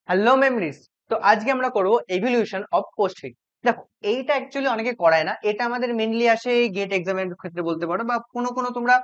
Hello memories. তো আজকে আমরা করব এভলিউশন অফ পোস্টফিক্স। দেখো, এইটা অ্যাকচুয়ালি অনেকে করায় না। এটা আমাদের মেইনলি আসে গেট এক্সামের ক্ষেত্রে বলতে পারো, বা কোনো তোমরা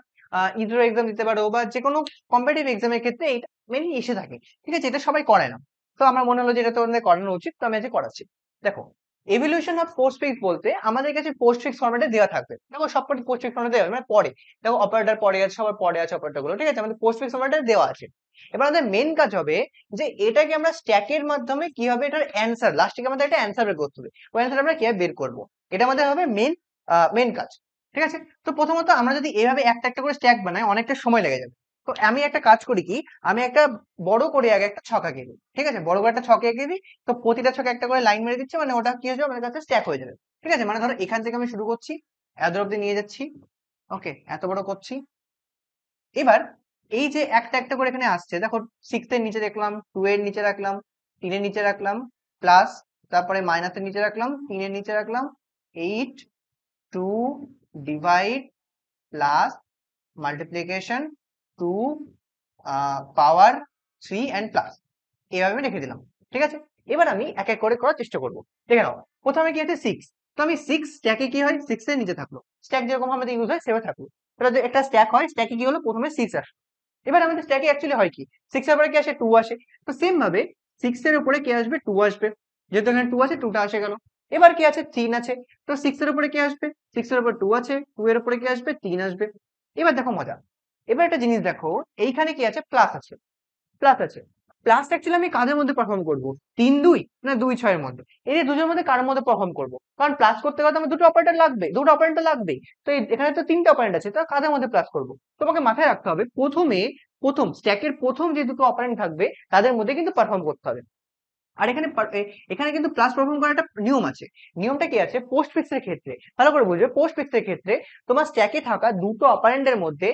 ইন্টার এক্সাম দিতে পারো, বা যে কোনো কম্পিটিটিভ এক্সামের ক্ষেত্রে এটা মেইনলি এসে থাকে। ঠিক আছে, এটা সবাই করে না। তো আমার মনে হলো যে এটা তোমাদের করানো উচিত, তো আমি আজকে করাচ্ছি। দেখো, এভলিউশন অফ পোস্টফিক্স বলতে আমাদের কাছে পোস্টফিক্স ফরম্যাটে দেওয়া থাকবে। দেখো, সবকটি পোস্টফিক্স ফরম্যাটে দেওয়া মানে পরে। দেখো, অপারেটর পরে আছে, সবার পরে আছে অপারেটর গুলো। ঠিক আছে, আমাদের পোস্টফিক্স ফরম্যাটে দেওয়া আছে। এবার আমাদের মেন কাজ হবে যে এটাকে আমরা স্ট্যাকের মাধ্যমে কিভাবে এটার অ্যান্সার, লাস্টে আমাদের একটা অ্যান্সার বের করতে হবে। ওই অ্যান্সার আমরা কিভাবে বের করব, এটা আমাদের হবে মেন কাজ। ঠিক আছে, তো প্রথমত আমরা যদি এভাবে একটা একটা করে স্ট্যাক বানাই অনেকটা সময় লেগে যাবে। তো আমি একটা কাজ করি কি, আমি একটা বড় করে আগে একটা ছক আঁকিয়ে দিই। ঠিক আছে, বড় করে একটা ছক এঁকে দিই। তো প্রতিটা ছকে একটা করে লাইন মেরে দিচ্ছে, মানে ওটা কি হয়ে যাবে, আমার কাছে স্ট্যাক হয়ে যাবে। ঠিক আছে, মানে ধরো এখান থেকে আমি শুরু করছি, এত অব্দি নিয়ে যাচ্ছি। ওকে, এত বড় করছি। এবার এই যে একটা একটা করে এখানে আসছে, দেখো, 6 এর নিচে দেখলাম, 2 এর নিচে রাখলাম, 3 এর নিচে রাখলাম, প্লাস, তারপরে মাইনাসের নিচে রাখলাম, 3 এর নিচে রাখলাম, 8, 2, divide, plus, multiplication, 2, power 3 and plus. এইভাবে আমি রেখে দিলাম। ঠিক আছে, এবার আমি এক এক করে করার চেষ্টা করবো। দেখে নাও, প্রথমে কি আছে 6। তো আমি 6 স্ট্যাকে কি হয়, 6 এর নিচে থাকলো। স্ট্যাক যেরকম আমাদের ইউজ হয় সেভাবে থাকলো। তাহলে যে একটা স্ট্যাক হয়, স্ট্যাকে কি হলো, প্রথমে 6 আসে। এবার আমাদের স্ট্যাকে অ্যাকচুয়ালি হয় কি, 6 এর পরে কি আসে, 2 আসে। তো সেম ভাবে 6 এর উপরে কি আসবে, 2 আসবে। যেহেতু এখানে 2 আছে, 2টা আসে গেল। এবার কি আছে, 3 আছে। তো 6 এর উপরে কি আসবে, 6 এর উপর 2 আছে, 2 এর উপরে কি আসবে, 3 আসবে। এবার দেখো মজা, এবার একটা জিনিস দেখো, এইখানে কি আছে, প্লাস আছে। প্লাস আছে। প্লাস অ্যাকচুয়ালি আমি কাদের মধ্যে পারফর্ম করব, 3 2 না 2 6 এর মধ্যে। এই যে দুটোর মধ্যে কার মধ্যে পারফর্ম করব, কারণ প্লাস করতে গেলে তো আমার দুটো অপারেটর লাগবে, দুটো অপারেটর লাগবেই। তো এখানে তো 3টে অপারেন্ট আছে, তো কাদের মধ্যে প্লাস করব। তোমাকে মাথায় রাখতে হবে, প্রথম স্ট্যাকের প্রথম যে দুটো অপারেন্ট থাকবে তাদের মধ্যে কিন্তু পারফর্ম করতে হবে। আর এখানে কিন্তু প্লাস পারফর্ম করার একটা নিয়ম আছে। নিয়মটা কি আছে, পোস্ট ফিক্সের ক্ষেত্রে ভালো করে বুঝবে। পোস্ট ফিক্সের ক্ষেত্রে তোমার স্ট্যাকে থাকা দুটো অপারেন্টের মধ্যে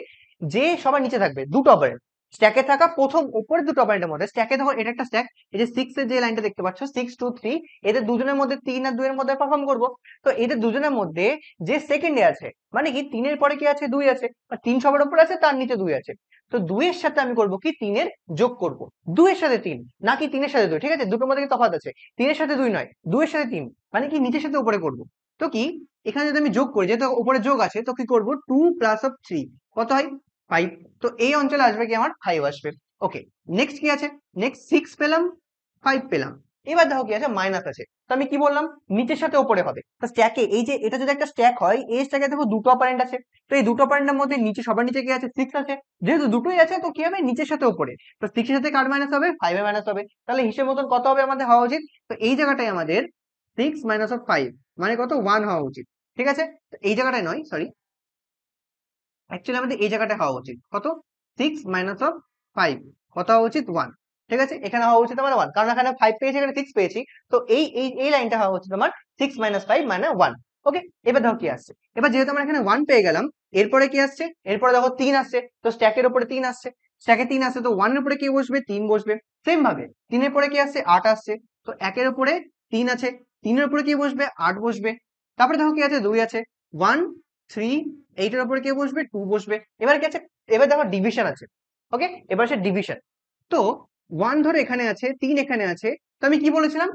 যে সবার নিচে থাকবে দুটো অপারেন্ট, স্ট্যাকে থাকা প্রথম উপরে দুটো অপারেন্টের মধ্যে, স্ট্যাকে ধরো এটা একটা স্ট্যাক, এই যে 6 এর যে লাইনটা দেখতে পাচ্ছ, 6 2 3, এদের দুজনের মধ্যে 3 আর 2 এর মধ্যে পারফর্ম করব। তো এদের দুজনের মধ্যে যে সেকেন্ডে আছে, মানে কি 3 এর পরে কি আছে, 2 আছে, বা 3 সবার উপরে আছে, তার নিচে 2 আছে। তো 2 এর সাথে আমি করব কি, 3 এর যোগ করব। 2 এর সাথে 3, নাকি 3 এর সাথে 2। ঠিক আছে, দুটোর মধ্যে কিন্তু তফাৎ আছে। 3 এর সাথে 2 নয়, 2 এর সাথে 3, মানে কি নিচের সাথে উপরে করব। তো কি, এখানে যদি আমি যোগ করি, যেহেতু উপরে যোগ আছে, তো কি করব, 2 প্লাস অফ 3 কত হয়, 5। তো এই অঞ্চলে আসবে কি, আমার 5 আসবে। ওকে, নেক্সট কি আছে, নেক্সট 6 পেলাম, 5 পেলাম। এবার দেখো কি আছে, মাইনাস আছে। তো আমি কি বললাম, নিচের সাথে উপরে হবে। তো স্ট্যাকে, এই যে এটা যদি একটা স্ট্যাক হয়, এই স্ট্যাকে দেখো দুটো অপারেন্ট আছে। তো এই দুটো অপারেন্টের মধ্যে নিচে, সবার নিচে কি আছে, 6 আছে। যেহেতু দুটোই আছে, তো কি হবে, নিচের সাথে উপরে। তো 6 এর সাথে কার মাইনাস হবে, 5 এর মাইনাস হবে। তাহলে হিসেব মতন কত হবে আমাদের হওয়া উচিত, তো এই জায়গাটায় আমাদের 6 মাইনাস অফ 5 মানে কত, 1 হওয়া উচিত। ঠিক আছে, তো এই জায়গাটায় নয়, সরি, অ্যাকচুয়ালি আমাদের এই জায়গাটা হওয়া উচিত কত, 6 মাইনাস অফ 5 কত হওয়া উচিত, 1। ঠিক আছে, এখানে হওয়া উচিত আমার 1, কারণ এখানে 5 পেয়েছি, এখানে 6 পেয়েছি। তো এই লাইনটা হওয়া উচিত আমার 6 মাইনাস 5 মানে 1। ওকে, এবার দেখো কি আসছে। এবার যেহেতু আমরা এখানে 1 পেয়ে গেলাম, এরপরে কি আসছে, এরপরে দেখো 3 আসছে। তো স্ট্যাকের উপরে 3 আসছে, স্ট্যাকে 3 আসছে, তো 1 এর উপরে কি বসবে, 3 বসবে। সেম ভাবে 3 এর পরে কি আসছে, 8 আসছে। তো 1 এর উপরে 3 আছে, 3 এর উপরে কি বসবে, 8 বসবে। তারপরে দেখো কি আছে, 2 আছে, 1 3, এইটার উপরে কে বসবে, 2 বসবে। এবার কি আছে, এবার দেখো ডিভিশন আছে। ওকে, এবার সে ডিভিশন। তো 1 ধরে এখানে আছে, 3 এখানে আছে। তো আমি কি বলেছিলাম,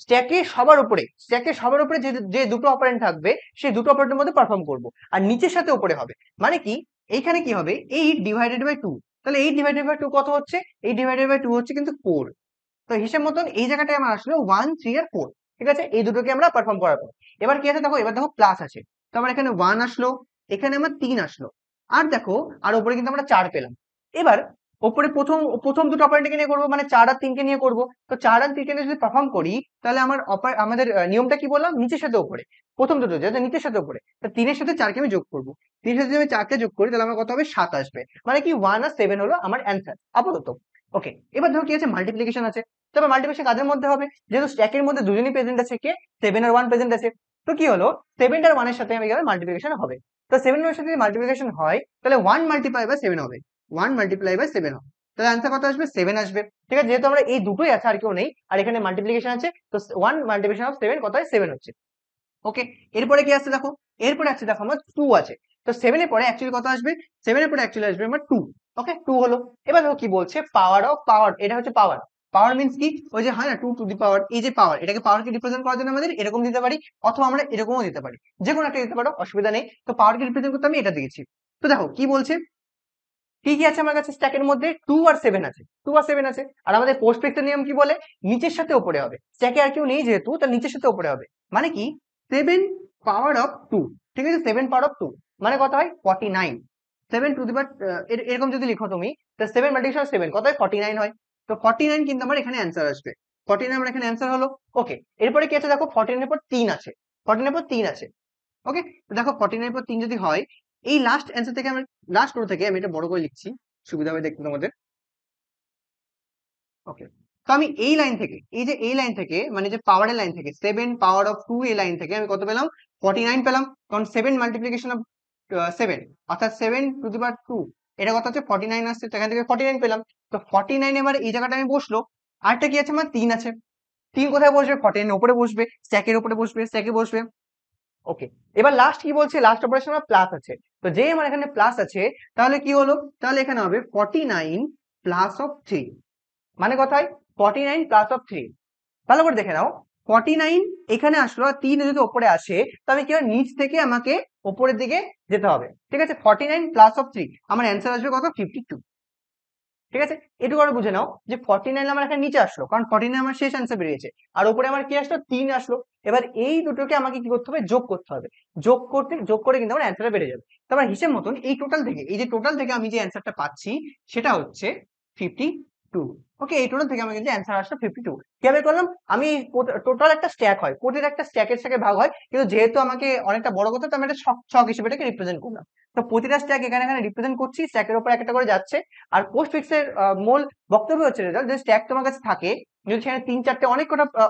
স্ট্যাকে সবার উপরে যে যে দুটো অপারেন্ট থাকবে, সেই দুটো অপারেন্টের মধ্যে পারফর্ম করব। আর নিচের সাথে উপরে হবে, মানে কি, এইখানে কি হবে, 8 ডিভাইডেড বাই 2। তাহলে 8 ডিভাইডেড বাই 2 কত হচ্ছে, 8 ডিভাইডেড বাই 2 হচ্ছে কিন্তু 4। তো হিসেব মতন এই জায়গাটায় আমার আসলে 1 3 আর 4। ঠিক আছে, এই দুটোকে আমরা পারফর্ম করাবো। এবার কি আছে দেখো, এবার দেখো প্লাস আছে। তো আমার এখানে 1 আসলো, এখানে আমার 3 আসলো। আর দেখো, আর উপরে কিন্তু আমরা 4 পেলাম। এবার ওপরে প্রথম প্রথম দুটো অপারেন্টকে নিয়ে করবো, মানে 4 আর 3 কে নিয়ে করবো। তো 4 আর 3 কে নিয়ে যদি পারফর্ম করি, তাহলে আমাদের নিয়মটা কি বললাম, নিচের সাথে উপরে। প্রথম দুটো যেহেতু নিচের সাথে উপরে, তো 3 এর সাথে 4 কে আমি যোগ করবো। 3 এর সাথে যদি আমি 4 কে যোগ করি, তাহলে আমার কত হবে, 7 আসবে। মানে কি 1 আর 7 হলো আমার অ্যান্সার আপাতত। ওকে, এবার ধরো কি আছে, মাল্টিপ্লিকেশন আছে। তবে মাল্টিপ্লিকেশন কাদের মধ্যে হবে, যেহেতু স্ট্যাকের মধ্যে দুজনই প্রেজেন্ট আছে, কে, 7 আর 1 প্রেজেন্ট আছে। তো কি হলো, 7 আর 1 এর সাথে আমি গেলে মাল্টিপ্লিকেশন হবে। তো 7 এর সাথে যদি মাল্টিপ্লিকেশন হয়, তাহলে 1 মাল্টিপ্লাই বাই 7 হবে। 1 মাল্টিপ্লাই বাই 7 হবে, তাহলে আনসার কত আসবে, 7 আসবে। ঠিক আছে, যেহেতু আমরা এই দুটোই আছে, আর কেউ নেই, আর এখানে মাল্টিপ্লিকেশন আছে, তো 1 মাল্টিপ্লিকেশন অফ 7 কত হয়, 7 হচ্ছে। ওকে, এরপরে কি আসছে দেখো, এরপরে আসছে দেখো আমার 2 আছে। তো 7 এর পরে অ্যাকচুয়ালি কত আসবে, 7 এর পরে অ্যাকচুয়ালি আসবে আমার 2। ওকে, 2 হলো। এবার দেখো কি বলছে, পাওয়ার অফ পাওয়ার, এটা হচ্ছে পাওয়ার। পাওয়ার মিন্স কি, ওই যে হয় না 2 টু দি পাওয়ার, এই যে পাওয়ার, এটাকে পাওয়ারকে রিপ্রেজেন্ট করার জন্য আমাদের এরকম দিতে পারি, অথবা আমরা এরকমও দিতে পারি, যে কোনো একটা দিতে পারো, অসুবিধা নেই। তো পাওয়ারকে রিপ্রেজেন্ট করতে আমি এটা দিয়েছি। তো দেখো কি বলছে, কি কি আছে আমার কাছে স্ট্যাকের মধ্যে, 2 আর 7 আছে, 2 আর 7 আছে। আর আমাদের পোস্টফিক্সের নিয়ম কি বলে, নিচের সাথে উপরে হবে, স্ট্যাকে আর কেউ নেই যেহেতু, তার নিচের সাথে উপরে হবে। মানে কি, 7 পাওয়ার অফ 2, ঠিক আছে, 7 পাওয়ার অফ 2 মানে কত হয় 49। 7 টু দি পাওয়ার, এরকম যদি লিখো তুমি, তো 7 মাল্টিপ্লাই 7 কত হয় 49 হয়। তো 49 কিন্তু আমার এখানে অ্যান্সার আসবে, 49 আমার এখানে অ্যান্সার হলো। ওকে, এরপরে কি আছে দেখো, 49 এর পর 3 আছে, 49 এর পর 3 আছে। ওকে, তো দেখো 49 এর পর 3 যদি হয়, এই লাস্ট অ্যান্সার থেকে আমি, লাস্ট রো থেকে আমি এটা বড় করে লিখছি, সুবিধা হবে দেখতে তোমাদের। ওকে, তো আমি এই লাইন থেকে, এই যে এই লাইন থেকে, মানে যে পাওয়ারের লাইন থেকে, 7 পাওয়ার অফ 2 এই লাইন থেকে আমি কত পেলাম, 49 পেলাম। কারণ 7 মাল্টিপ্লিকেশন অফ 7, অর্থাৎ 7 টু দি পাওয়ার 2, এটা কত হচ্ছে 49 আসছে, তো এখান থেকে 49 পেলাম। তো 49 এবার এই জায়গাটা আমি বসলো। আরেকটা কি আছে আমার, 3 আছে, 3 কোথায় বসবে, 49 এর উপরে বসবে, স্ট্যাকের উপরে বসবে, স্ট্যাকে বসবে। ওকে, এবার লাস্ট কি বলছে, লাস্ট অপারেশন আমার প্লাস আছে, তো যে আমার এখানে প্লাস আছে, তাহলে কি হলো, তাহলে এখানে হবে 49 প্লাস অফ 3, মানে কোথায় 49 প্লাস অফ 3। ভালো করে দেখে নাও, 49 এখানে আসলো, আর 3 যদি উপরে আসে, তবে কি হয়, নিচ থেকে আমাকে উপরের দিকে যেতে হবে, ঠিক আছে। 49 প্লাস অফ 3, আমার অ্যান্সার আসবে কত, 52। ঠিক আছে, এটুকু আরো বুঝে নাও যে 49 আমার এখানে নিচে আসলো, কারণ 49 আমার শেষ অ্যান্সার বেরিয়েছে, আর উপরে আমার কি আসলো, 3 আসলো। এবার এই দুটোকে আমাকে কি করতে হবে, যোগ করতে হবে, যোগ করে কিন্তু আমার অ্যান্সারটা বেড়ে যাবে। তো আমার হিসেব মতন এই টোটাল থেকে, এই যে টোটাল থেকে আমি যে অ্যান্সারটা পাচ্ছি, সেটা হচ্ছে 52। ওকে, এই টোটাল থেকে আমার কিন্তু অ্যান্সার আসলো 52। কিভাবে করলাম, আমি টোটাল একটা স্ট্যাক হয়, কোডের একটা স্ট্যাকের সাথে ভাগ হয়, কিন্তু যেহেতু আমাকে অনেকটা বড় কথা, তো আমি একটা ছক ছক হিসেবে এটাকে রিপ্রেজেন্ট করলাম। তো প্রতিটা স্ট্যাক এখানে এখানে রিপ্রেজেন্ট করছি, স্ট্যাকের উপর একটা করে যাচ্ছে। আর পোস্টফিক্সের মূল বক্তব্য হচ্ছে রেজাল্ট, যে স্ট্যাক তোমার কাছে থাকে, যদি সেখানে 3-4টে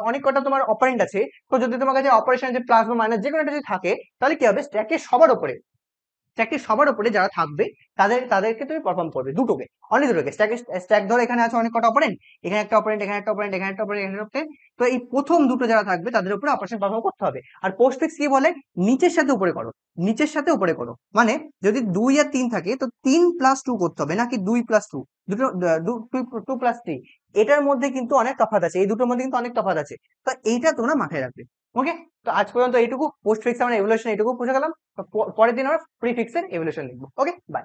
অনেক কটা তোমার অপারেন্ট আছে, তো যদি তোমার কাছে অপারেশন যে প্লাস বা মাইনাস যে কোনো একটা যদি থাকে, তাহলে কি হবে, স্ট্যাকের সবার উপরে, স্ট্যাকের সবার উপরে যারা থাকবে, তাদেরকে তুমি পারফর্ম করবে দুটোকে, অনলি দুটোকে। স্ট্যাক ধরো এখানে আছে অনেক কটা অপারেন্ট, এখানে একটা অপারেন্ট, এখানে একটা অপারেন্ট, এখানে একটা অপারেন্ট, এখানে একটা অপারেন্ট, তো এই প্রথম দুটো যারা থাকবে তাদের উপরে অপারেশন পারফর্ম করতে হবে। আর পোস্টফিক্স কি বলে, নিচের সাথে উপরে করো, নিচের সাথে উপরে করো, মানে যদি 2 আর 3 থাকে, তো 3 প্লাস 2 করতে হবে, নাকি 2 প্লাস 2, দুটো 2 প্লাস 3, এটার মধ্যে কিন্তু অনেক তফাৎ আছে, এই দুটোর মধ্যে কিন্তু অনেক তফাৎ আছে। তো এইটা তোমরা মাথায় রাখবে। ওকে, তো আজ পর্যন্ত এইটুকু, পোস্টফিক্স আমরা এভলিউশন এইটুকু বুঝে গেলাম। তো পরের দিন আমরা প্রিফিক্সের এভলিউশন লিখবো। ওকে, বাই।